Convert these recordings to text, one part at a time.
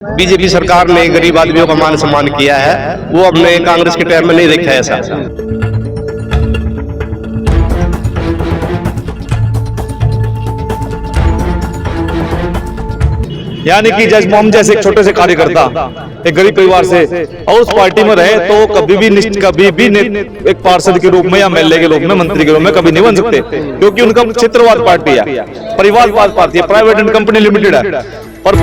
BJP सरकार ने गरीब आदमियों का मान सम्मान किया है, वो हमने कांग्रेस के टाइम में नहीं देखा है ऐसा। यानी कि जज मोहम्मद जैसे एक छोटे से कार्यकर्ता एक गरीब परिवार से और उस पार्टी में रहे तो कभी भी एक पार्षद के रूप में या एमएलए के रूप में, मंत्री के रूप में कभी नहीं बन सकते, क्योंकि उनका क्षेत्रवाद पार्टी है, परिवारवाद पार्टी है, प्राइवेट एंड कंपनी लिमिटेड है। और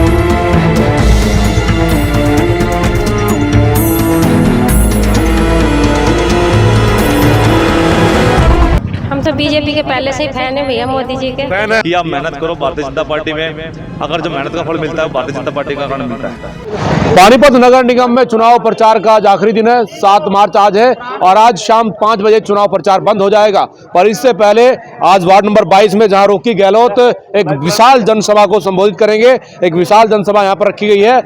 हम तो बीजेपी के पहले से ही फैन है भैया, मोदी जी के फैन है कि आप मेहनत करो भारतीय जनता पार्टी में, अगर जो मेहनत का फल मिलता है भारतीय जनता पार्टी का कारण मिलता है। पानीपत नगर निगम में चुनाव प्रचार का आज आखिरी दिन है, 7 मार्च आज है और आज शाम 5 बजे चुनाव प्रचार बंद हो जाएगा। पर इससे पहले आज वार्ड नंबर 22 में जहां रोकी गहलोत एक विशाल जनसभा को संबोधित करेंगे, एक विशाल जनसभा यहां पर रखी गई है।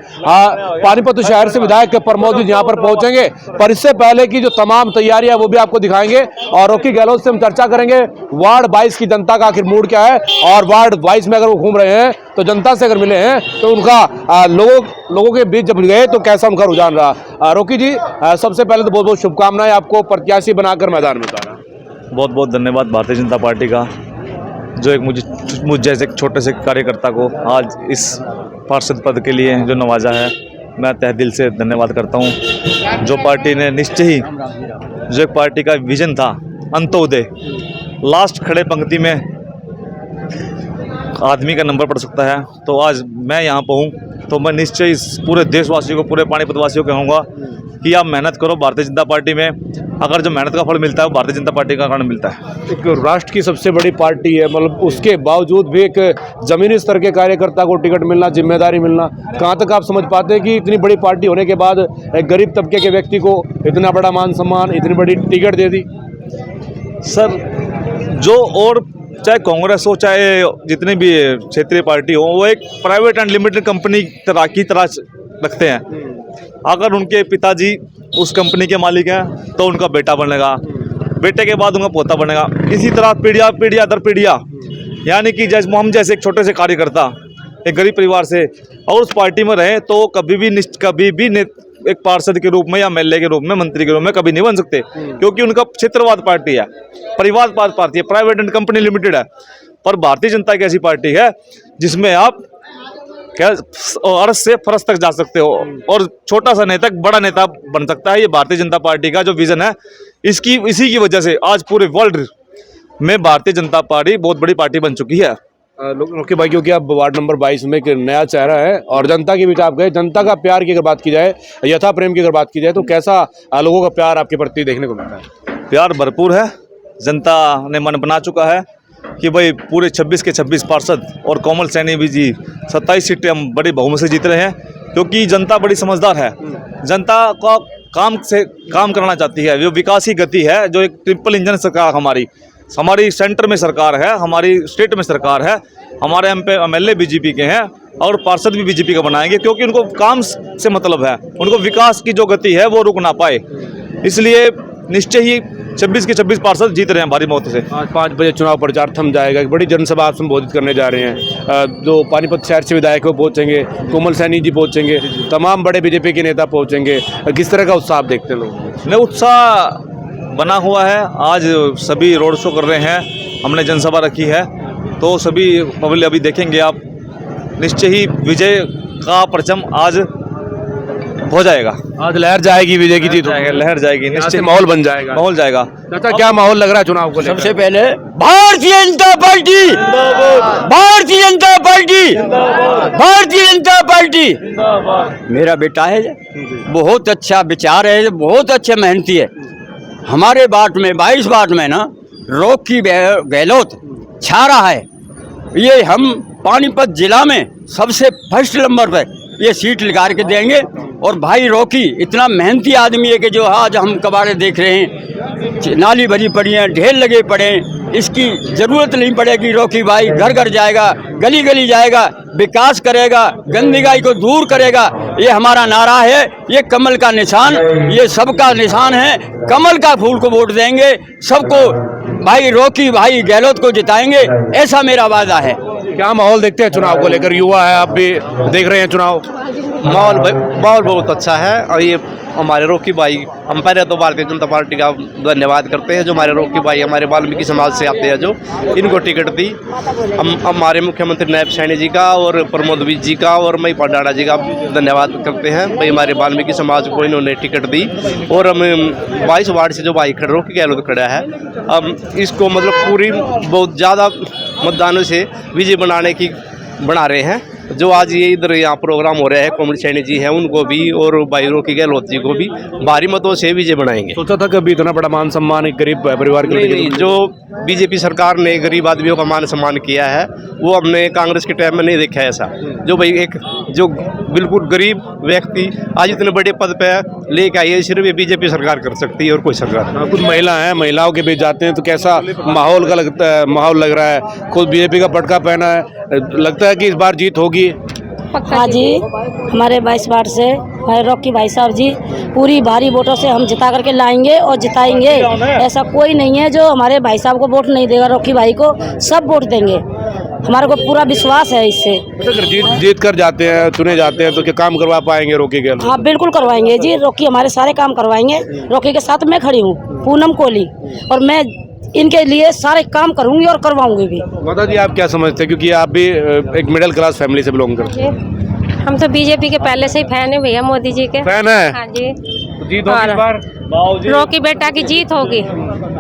पानीपत शहर से विधायक प्रमोद जी यहां पर पहुंचेंगे, पर इससे पहले की जो तमाम तैयारियां वो भी आपको दिखाएंगे और रोकी गहलोत से हम चर्चा करेंगे वार्ड 22 की जनता का आखिर मूड क्या है, और वार्ड 22 में अगर वो घूम रहे हैं तो जनता से अगर मिले हैं तो उनका लोगों के बीच जब गए तो कैसा उनका रुझान रहा। रोकी जी, सबसे पहले तो बहुत बहुत शुभकामनाएं आपको प्रत्याशी बनाकर मैदान में उतारा। बहुत बहुत धन्यवाद भारतीय जनता पार्टी का, जो एक मुझ जैसे एक छोटे से कार्यकर्ता को आज इस पार्षद पद के लिए जो नवाजा है, मैं तहे दिल से धन्यवाद करता हूं। जो पार्टी ने निश्चय ही जो एक पार्टी का विजन था अंत्योदय, लास्ट खड़े पंक्ति में आदमी का नंबर पड़ सकता है, तो आज मैं यहाँ पर हूँ तो मैं निश्चय इस पूरे देशवासियों को, पूरे पानीपत वासियों को कहूँगा कि आप मेहनत करो भारतीय जनता पार्टी में, अगर जो मेहनत का फल मिलता है वो भारतीय जनता पार्टी का कारण मिलता है। एक राष्ट्र की सबसे बड़ी पार्टी है, मतलब उसके बावजूद भी एक जमीनी स्तर के कार्यकर्ता को टिकट मिलना, जिम्मेदारी मिलना, कहाँ तक आप समझ पाते हैं कि इतनी बड़ी पार्टी होने के बाद एक गरीब तबके के व्यक्ति को इतना बड़ा मान सम्मान, इतनी बड़ी टिकट दे दी? सर, जो और चाहे कांग्रेस हो चाहे जितनी भी क्षेत्रीय पार्टी हो, वो एक प्राइवेट एंड लिमिटेड कंपनी की तरह रखते हैं। अगर उनके पिताजी उस कंपनी के मालिक हैं तो उनका बेटा बनेगा, बेटे के बाद उनका पोता बनेगा, इसी तरह पीढ़ियाँ दर पीढ़ियाँ। यानी कि जज मोहम्मद जैसे एक छोटे से कार्यकर्ता एक गरीब परिवार से और उस पार्टी में रहे तो कभी भी एक पार्षद के रूप में या एमएलए के रूप में, मंत्री के रूप में कभी नहीं बन सकते, क्योंकि उनका क्षेत्रवाद पार्टी है, परिवारवाद पार्टी है, प्राइवेट एंड कंपनी लिमिटेड है। पर भारतीय जनता की ऐसी पार्टी है जिसमें आप क्या अर्श से फरस तक जा सकते हो और छोटा सा नेता बड़ा नेता बन सकता है। ये भारतीय जनता पार्टी का जो विजन है, इसी की वजह से आज पूरे वर्ल्ड में भारतीय जनता पार्टी बहुत बड़ी पार्टी बन चुकी है। रोकी भाई, क्योंकि आप वार्ड नंबर 22 में एक नया चेहरा है और जनता के बीच आप गए, जनता का प्यार की अगर बात की जाए, यथा प्रेम की अगर बात की जाए, तो कैसा लोगों का प्यार आपके प्रति देखने को मिलता है? प्यार भरपूर है। जनता ने मन बना चुका है कि भाई पूरे 26 के 26 पार्षद और कोमल सैनी भी जी 27 सीटें हम बड़ी बहुमत से जीत रहे हैं, क्योंकि जनता बड़ी समझदार है। जनता का काम करना चाहती है, जो विकास की गति है, जो एक ट्रिपल इंजन सरकार हमारी सेंटर में सरकार है, हमारी स्टेट में सरकार है, हमारे एमएलए बीजेपी के हैं और पार्षद भी बीजेपी का बनाएंगे, क्योंकि उनको काम से मतलब है, उनको विकास की जो गति है वो रुक ना पाए। इसलिए निश्चय ही 26 के 26 पार्षद जीत रहे हैं भारी मौत से। आज 5 बजे चुनाव प्रचार थम जाएगा, एक बड़ी जनसभा आप संबोधित करने जा रहे हैं। जो पानीपत शहर से विधायक वो पहुंचेंगे, कोमल सैनी जी पहुंचेंगे, तमाम बड़े बीजेपी के नेता पहुंचेंगे, किस तरह का उत्साह आप देखते हैं लोग? नहीं, उत्साह बना हुआ है। आज सभी रोड शो कर रहे हैं, हमने जनसभा रखी है, तो सभी पब्लिक अभी देखेंगे आप, निश्चय ही विजय का परचम आज हो जाएगा। आज लहर जाएगी, विजय की जीत होगी, लहर जाएगी, निश्चय माहौल बन जाएगा। माहौल जाएगा। चाचा, क्या माहौल लग रहा है चुनाव को लेकर? सबसे पहले Bharatiya Janata party, Bharatiya Janata party, Bharatiya Janata party मेरा बेटा है, बहुत अच्छा विचार है, बहुत अच्छे मेहनती है। हमारे वार्ड में 22 वार्ड में ना रोकी गहलोत छा रहा है। ये हम पानीपत जिला में सबसे फर्स्ट नंबर पर ये सीट लगा के देंगे। और भाई रोकी इतना मेहनती आदमी है कि जो आज हम कबाड़े देख रहे हैं, नाली भरी पड़ी हैं, ढेर लगे पड़े हैं, इसकी ज़रूरत नहीं पड़ेगी। रोकी भाई घर घर जाएगा, गली गली जाएगा, विकास करेगा, गंदगी को दूर करेगा। ये हमारा नारा है, ये कमल का निशान, ये सबका निशान है। कमल का फूल को वोट देंगे, सबको भाई रोकी भाई गहलोत को जिताएंगे, ऐसा मेरा वादा है। क्या माहौल देखते हैं चुनाव को लेकर? युवा है, आप भी देख रहे हैं चुनाव। माहौल बहुत अच्छा है। और ये हमारे रोकी भाई, हम पहले तो भारतीय जनता पार्टी का धन्यवाद करते हैं जो हमारे रोकी भाई हमारे वाल्मीकि समाज से आते हैं, जो इनको टिकट दी। हम हमारे मुख्यमंत्री नायब सैनी जी का और प्रमोद विज जी का और मई डाडा जी का धन्यवाद करते हैं भाई, हमारे वाल्मीकि समाज को इन्होंने टिकट दी। और हम 22 वार्ड से जो भाई खड़े रोकी गहलोत खड़ा है, अब इसको मतलब पूरी बहुत ज़्यादा मतदानों से विजय बना रहे हैं। जो आज ये इधर यहाँ प्रोग्राम हो रहा है, कोमल सैनी जी हैं उनको भी और भाई रोकी गहलोत जी को भी भारी मतों से विजय बनाएंगे। सोचा था कभी इतना बड़ा मान सम्मान एक गरीब परिवार के लिए? नहीं, जो बीजेपी सरकार ने गरीब आदमियों का मान सम्मान किया है वो हमने कांग्रेस के टाइम में नहीं देखा ऐसा। जो भाई एक जो बिल्कुल गरीब व्यक्ति आज इतने बड़े पद पे लेके आई है, सिर्फ ये बीजेपी सरकार कर सकती है और कोई सरकार। कुछ महिला हैं, महिलाओं के बीच जाते हैं तो कैसा माहौल लग रहा है? खुद बीजेपी का पटका पहना है, लगता है कि इस बार जीत होगी? हाँ जी, हमारे 22 वार्ड से हमारे रॉकी भाई साहब जी पूरी भारी वोटों से हम जिता करके लाएंगे और जिताएंगे। ऐसा कोई नहीं है जो हमारे भाई साहब को वोट नहीं देगा, रॉकी भाई को सब वोट देंगे, हमारे को पूरा विश्वास है इससे। अगर जीत कर जाते हैं, चुने जाते हैं तो क्या काम करवा पाएंगे रोकी गहलोत? हाँ बिल्कुल करवाएंगे जी, रॉकी हमारे सारे काम करवाएंगे। रॉकी के साथ मैं खड़ी हूँ, पूनम कोहली, और मैं इनके लिए सारे काम करूंगी और करवाऊंगी भी। माता जी आप क्या समझते हैं, क्योंकि आप भी एक मिडिल क्लास फैमिली से बिलोंग करते हैं? हम तो बीजेपी के पहले से ही फैन है भैया, मोदी जी के फैन है? हाँ जी। तो जीत होगी इस बार? रोकी बेटा की जीत होगी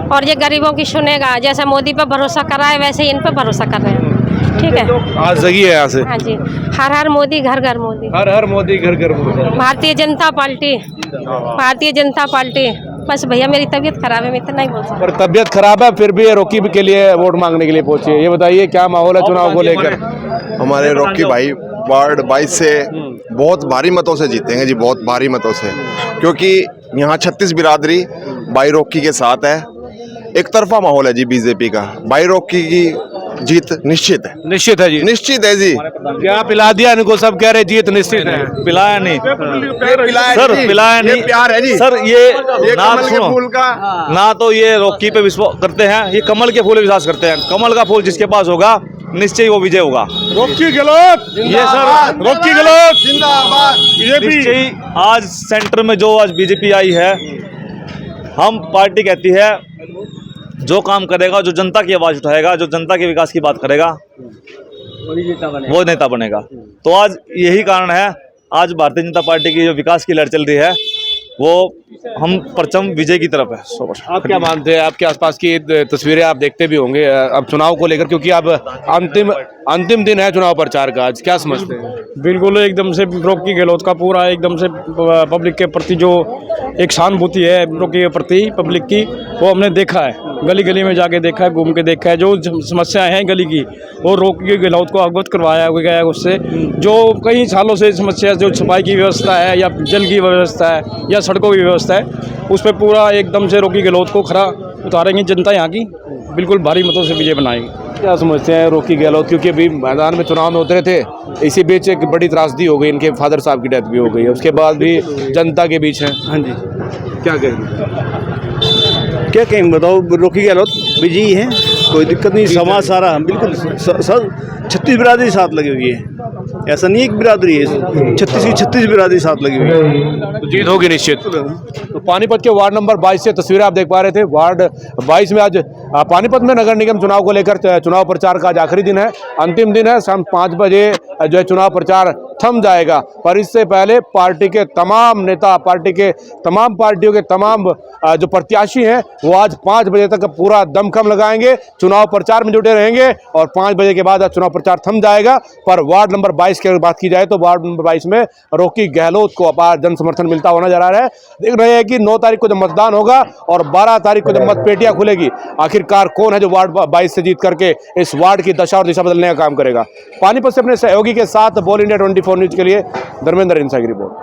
और ये गरीबों की सुनेगा। जैसा मोदी पे भरोसा करा है वैसे इन पे भरोसा कर रहे हैं। ठीक है, आज जगी है यहाँ से। हाँ जी, हर हर मोदी घर घर मोदी, हर मोदी घर घर मोदी। Bharatiya Janata party, Bharatiya Janata party. बस भैया मेरी तबीयत खराब है, मैं इतना ही बोल सकती हूँ। पर तबीयत खराब है फिर भी रॉकी के लिए वोट मांगने के लिए पहुंचे। ये बताइए क्या माहौल है चुनाव को लेकर? हमारे रॉकी भाई वार्ड 22 से बहुत भारी मतों से जीतेंगे जी, बहुत भारी मतों से, क्योंकि यहाँ 36 बिरादरी भाई रॉकी के साथ है। एक तरफा माहौल है जी बीजेपी का, भाई रॉकी की जीत निश्चित है। निश्चित है जी, निश्चित है जी। क्या पिला दिया इनको? सब कह रहे जीत निश्चित है। पिलाया नहीं सर, पिलाया नहीं प्यार है जी सर। ये ना कमल के फूल का ना तो ये रॉकी पे विश्वास करते हैं, ये कमल के फूल पे विश्वास करते हैं। कमल का फूल जिसके पास होगा निश्चय वो विजय होगा। रॉकी गहलोत, ये सर रॉकी गहलोत जिंदाबाद। निश्चय आज सेंटर में जो आज बीजेपी आई है, हम पार्टी कहती है जो काम करेगा, जो जनता की आवाज़ उठाएगा, जो जनता के विकास की बात करेगा वो नेता बनेगा। तो आज यही कारण है, आज भारतीय जनता पार्टी की जो विकास की लहर चल रही है वो हम परचम विजय की तरफ है। आप क्या मानते हैं? आपके आसपास की तस्वीरें आप देखते भी होंगे अब चुनाव को लेकर, क्योंकि अब अंतिम दिन है चुनाव प्रचार का, आज क्या समझते हैं? बिल्कुल एकदम से रॉकी गहलोत का पूरा एकदम से पब्लिक के प्रति जो एक सहानुभूति है रॉकी के प्रति पब्लिक की, वो हमने देखा है, गली गली में जाके देखा है, घूम के देखा है। जो समस्याएं हैं गली की वो रॉकी गहलोत को अवगत करवाया गया है उससे। जो कई सालों से समस्या, जो सफाई की व्यवस्था है या जल की व्यवस्था है या सड़कों की व्यवस्था है, उस पर पूरा एकदम से रॉकी गहलोत को खरा उतारेंगे जनता यहाँ की, बिल्कुल भारी मतों से विजय बनाएगी। क्या समझते हैं रॉकी गहलोत, क्योंकि अभी मैदान में चुनाव में उतरे थे, इसी बीच एक बड़ी त्रासदी हो गई, इनके फादर साहब की डेथ भी हो गई है, उसके बाद भी जनता के बीच है। हाँ जी, क्या क्या कहें बताओ? रॉकी गहलोत विजयी है, कोई दिक्कत नहीं। समाज सारा बिल्कुल सर 36 बिरादरी साथ लगी हुई है, ऐसा नहीं एक बिरादरी है, 36 बिरादरी साथ लगी हुई है, तो जीत होगी निश्चित। तो पानीपत के वार्ड नंबर 22 से तस्वीरें आप देख पा रहे थे। वार्ड 22 में आज पानीपत में नगर निगम चुनाव को लेकर चुनाव प्रचार का आज आखिरी दिन है, अंतिम दिन है। शाम 5 बजे जो है चुनाव प्रचार थम जाएगा, पर इससे पहले पार्टी के तमाम नेता, पार्टी के तमाम पार्टियों के तमाम जो प्रत्याशी हैं वो आज 5 बजे तक पूरा दमखम लगाएंगे, चुनाव प्रचार में जुटे रहेंगे और 5 बजे के बाद चुनाव प्रचार थम जाएगा। पर वार्ड नंबर 22 की अगर बात की जाए तो वार्ड नंबर 22 में रॉकी गहलोत को अपार जन समर्थन मिलता हुआ नजर आ रहा है। देख रहे हैं कि 9 तारीख को जब मतदान होगा और 12 तारीख को जब मतपेटियां खुलेगी, आखिरकार कौन है जो वार्ड 22 से जीत करके इस वार्ड की दशा और दिशा बदलने का काम करेगा। पानीपत से अपने सहयोगी के साथ बॉल इंडिया 24 न्यूज के लिए धर्मेंद्र इंसा की रिपोर्ट।